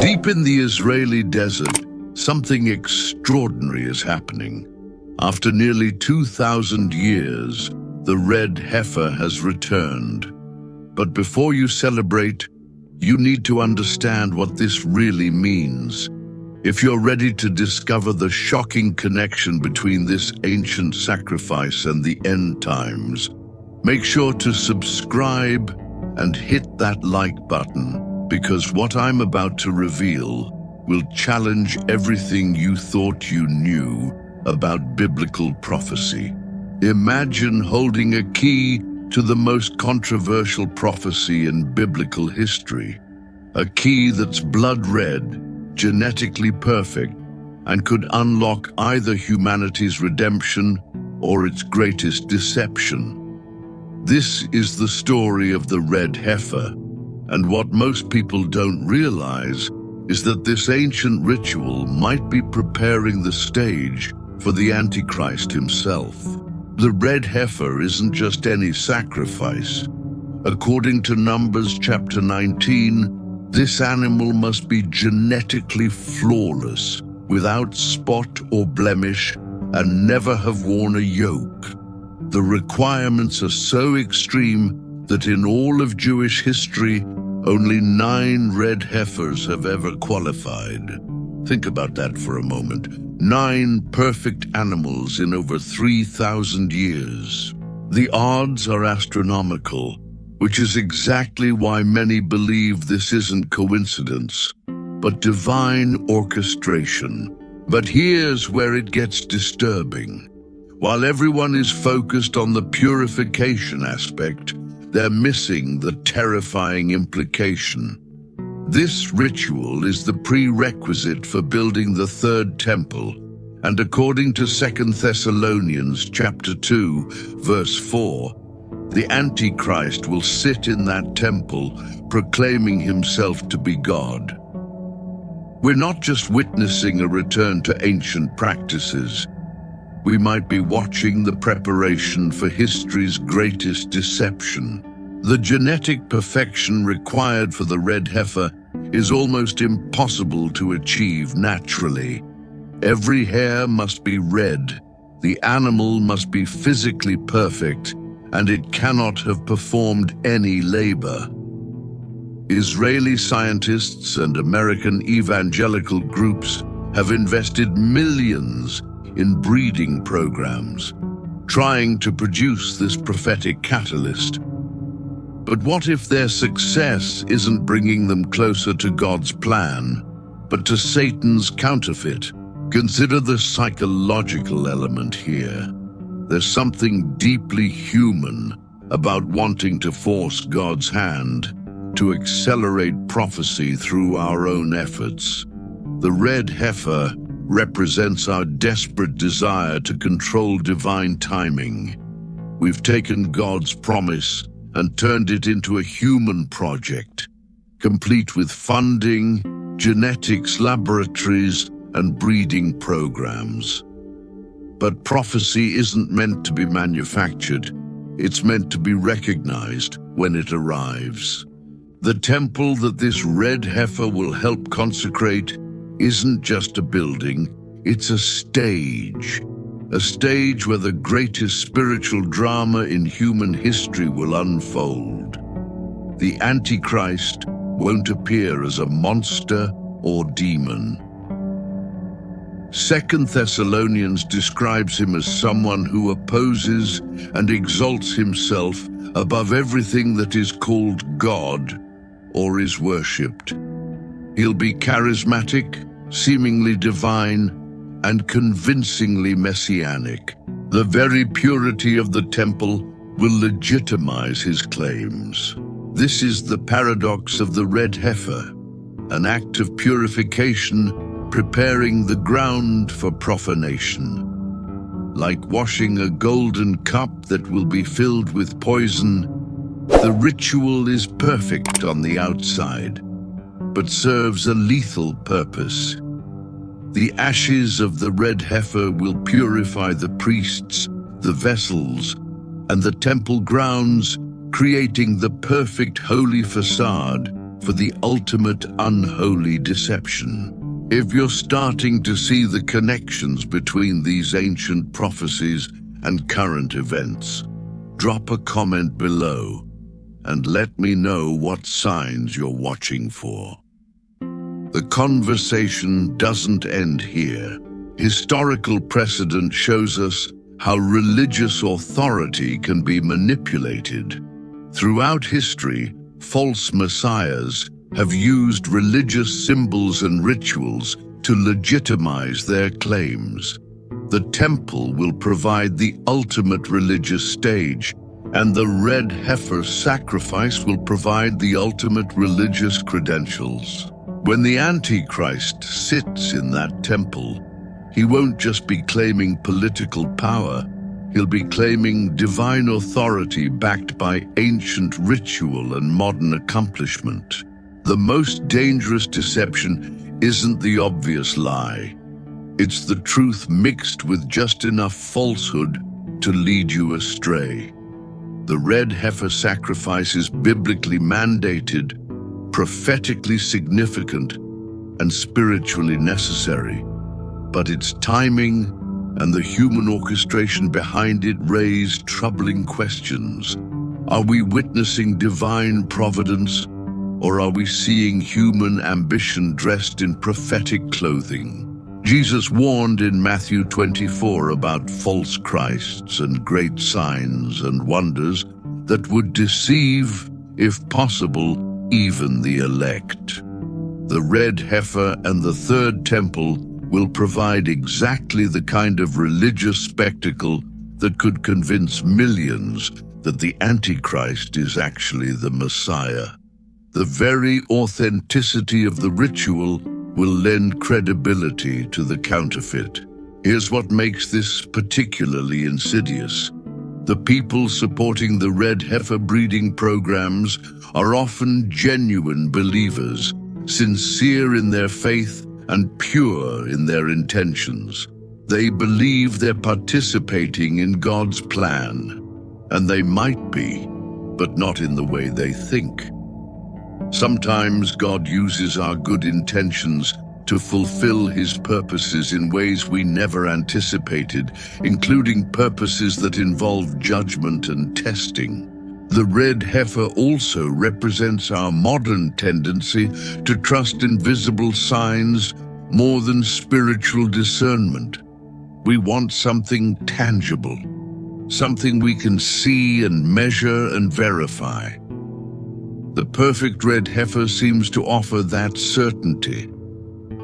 Deep in the Israeli desert, something extraordinary is happening. After nearly 2,000 years, the red heifer has returned. But before you celebrate, you need to understand what this really means. If you're ready to discover the shocking connection between this ancient sacrifice and the end times, make sure to subscribe and hit that like button, because what I'm about to reveal will challenge everything you thought you knew about biblical prophecy. Imagine holding a key to the most controversial prophecy in biblical history, a key that's blood red, genetically perfect, and could unlock either humanity's redemption or its greatest deception. This is the story of the red heifer, and what most people don't realize is that this ancient ritual might be preparing the stage for the Antichrist himself. The red heifer isn't just any sacrifice. According to Numbers chapter 19, this animal must be genetically flawless, without spot or blemish, and never have worn a yoke. The requirements are so extreme that in all of Jewish history, only 9 red heifers have ever qualified. Think about that for a moment. 9 perfect animals in over 3,000 years. The odds are astronomical, which is exactly why many believe this isn't coincidence, but divine orchestration. But here's where it gets disturbing. While everyone is focused on the purification aspect, they're missing the terrifying implication. This ritual is the prerequisite for building the third temple, and according to 2 Thessalonians chapter 2, verse 4, the Antichrist will sit in that temple, proclaiming himself to be God. We're not just witnessing a return to ancient practices. We might be watching the preparation for history's greatest deception. The genetic perfection required for the red heifer is almost impossible to achieve naturally. Every hair must be red, the animal must be physically perfect, and it cannot have performed any labor. Israeli scientists and American evangelical groups have invested millions in breeding programs, trying to produce this prophetic catalyst. But what if their success isn't bringing them closer to God's plan, but to Satan's counterfeit? Consider the psychological element here. There's something deeply human about wanting to force God's hand to accelerate prophecy through our own efforts. The red heifer represents our desperate desire to control divine timing. We've taken God's promise and turned it into a human project, complete with funding, genetics laboratories, and breeding programs. But prophecy isn't meant to be manufactured. It's meant to be recognized when it arrives. The temple that this red heifer will help consecrate isn't just a building, it's a stage where the greatest spiritual drama in human history will unfold. The Antichrist won't appear as a monster or demon. 2 Thessalonians describes him as someone who opposes and exalts himself above everything that is called God or is worshipped. He'll be charismatic, seemingly divine, and convincingly messianic. The very purity of the temple will legitimize his claims. This is the paradox of the red heifer, an act of purification preparing the ground for profanation. Like washing a golden cup that will be filled with poison, the ritual is perfect on the outside, but serves a lethal purpose. The ashes of the red heifer will purify the priests, the vessels, and the temple grounds, creating the perfect holy facade for the ultimate unholy deception. If you're starting to see the connections between these ancient prophecies and current events, drop a comment below and let me know what signs you're watching for. The conversation doesn't end here. Historical precedent shows us how religious authority can be manipulated. Throughout history, false messiahs have used religious symbols and rituals to legitimize their claims. The temple will provide the ultimate religious stage, and the red heifer sacrifice will provide the ultimate religious credentials. When the Antichrist sits in that temple, he won't just be claiming political power, he'll be claiming divine authority backed by ancient ritual and modern accomplishment. The most dangerous deception isn't the obvious lie. It's the truth mixed with just enough falsehood to lead you astray. The red heifer sacrifice is biblically mandated, prophetically significant, and spiritually necessary. But its timing and the human orchestration behind it raise troubling questions. Are we witnessing divine providence, or are we seeing human ambition dressed in prophetic clothing? Jesus warned in Matthew 24 about false Christs and great signs and wonders that would deceive, if possible, even the elect. The red heifer and the third temple will provide exactly the kind of religious spectacle that could convince millions that the Antichrist is actually the Messiah. The very authenticity of the ritual will lend credibility to the counterfeit. Here's what makes this particularly insidious. The people supporting the red heifer breeding programs are often genuine believers, sincere in their faith and pure in their intentions. They believe they're participating in God's plan, and they might be, but not in the way they think. Sometimes God uses our good intentions to fulfill His purposes in ways we never anticipated, including purposes that involve judgment and testing. The red heifer also represents our modern tendency to trust invisible signs more than spiritual discernment. We want something tangible, something we can see and measure and verify. The perfect red heifer seems to offer that certainty.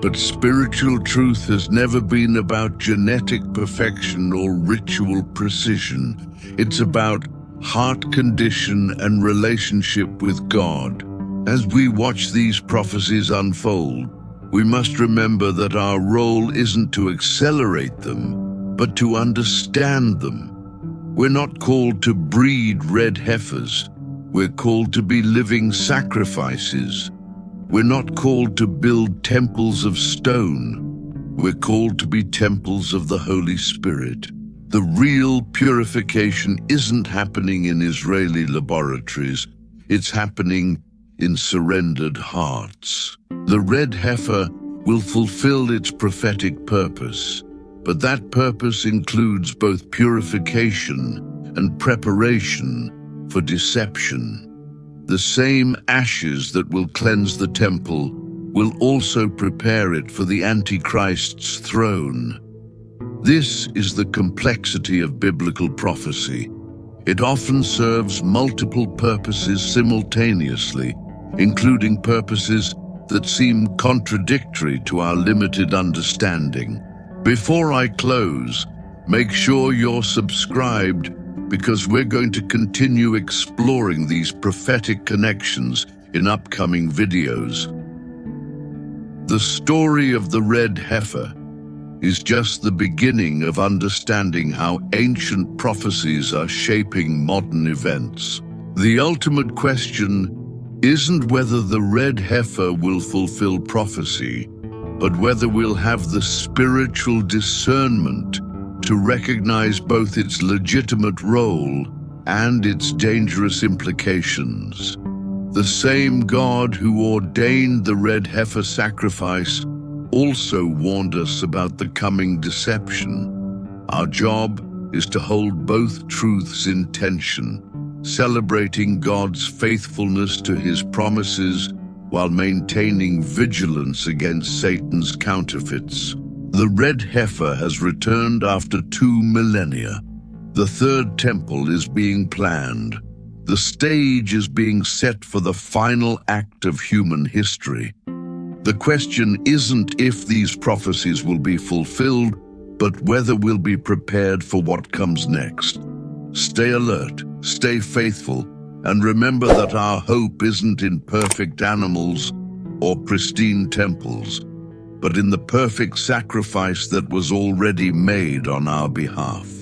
But spiritual truth has never been about genetic perfection or ritual precision. It's about heart condition and relationship with God. As we watch these prophecies unfold, we must remember that our role isn't to accelerate them, but to understand them. We're not called to breed red heifers. We're called to be living sacrifices. We're not called to build temples of stone. We're called to be temples of the Holy Spirit. The real purification isn't happening in Israeli laboratories. It's happening in surrendered hearts. The red heifer will fulfill its prophetic purpose, but that purpose includes both purification and preparation for deception. The same ashes that will cleanse the temple will also prepare it for the Antichrist's throne. This is the complexity of biblical prophecy. It often serves multiple purposes simultaneously, including purposes that seem contradictory to our limited understanding. Before I close, make sure you're subscribed, because we're going to continue exploring these prophetic connections in upcoming videos. The story of the red heifer is just the beginning of understanding how ancient prophecies are shaping modern events. The ultimate question isn't whether the red heifer will fulfill prophecy, but whether we'll have the spiritual discernment to recognize both its legitimate role and its dangerous implications. The same God who ordained the red heifer sacrifice also warned us about the coming deception. Our job is to hold both truths in tension, celebrating God's faithfulness to his promises while maintaining vigilance against Satan's counterfeits. The red heifer has returned after 2 millennia. The third temple is being planned. The stage is being set for the final act of human history. The question isn't if these prophecies will be fulfilled, but whether we'll be prepared for what comes next. Stay alert, stay faithful, and remember that our hope isn't in perfect animals or pristine temples, but in the perfect sacrifice that was already made on our behalf.